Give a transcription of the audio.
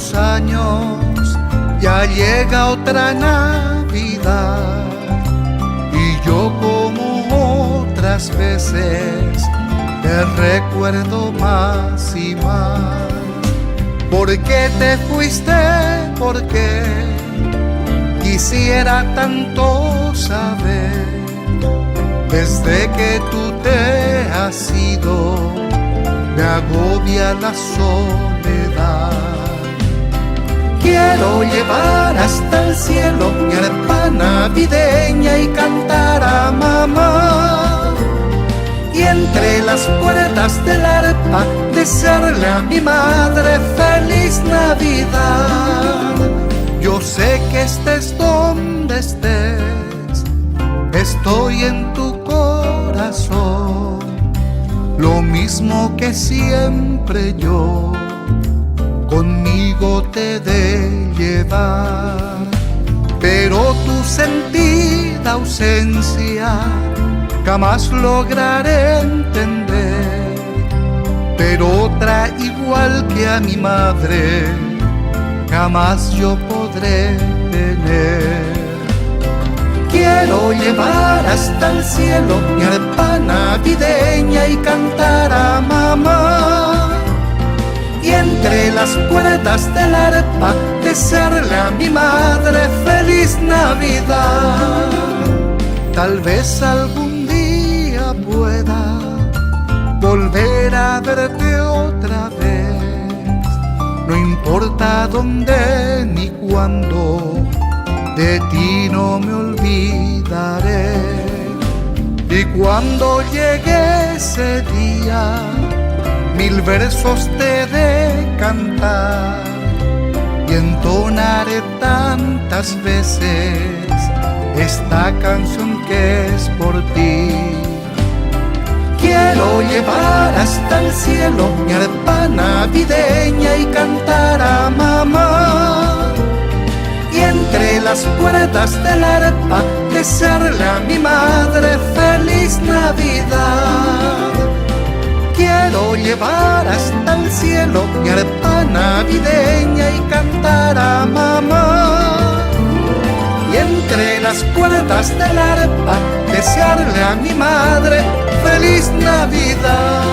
los años, ya llega otra Navidad, y yo como otras veces te recuerdo más y más. ¿Por qué te fuiste? ¿Por qué? Quisiera tanto saber. Desde que tú te has ido, me agobia la soledad. Quiero llevar hasta el cielo mi arpa navideña y cantar a mamá, y entre las cuerdas del arpa desearle a mi madre feliz Navidad. Yo sé que estés donde estés, estoy en tu corazón, lo mismo que siempre yo conmigo te he de llevar. Pero tu sentida ausencia jamás lograré entender, pero otra igual que a mi madre jamás yo podré tener. Quiero llevar hasta el cielo mi arpa navideña y cantar a mamá, y entre las cuerdas del arpa desearle a mi madre feliz Navidad. Tal vez algún día pueda volver a verte otra vez, no importa dónde ni cuándo, de ti no me olvidaré. Y cuando llegue ese día, 1000 versos te he de cantar, y entonaré tantas veces esta canción que es por ti. Quiero llevar hasta el cielo mi arpa navideña y cantar a mamá, y entre las cuerdas del arpa desearle a mi madre feliz Navidad. Quiero llevar hasta el cielo mi arpa navideña y cantar a mamá, y entre las cuerdas del arpa desearle a mi madre feliz Navidad.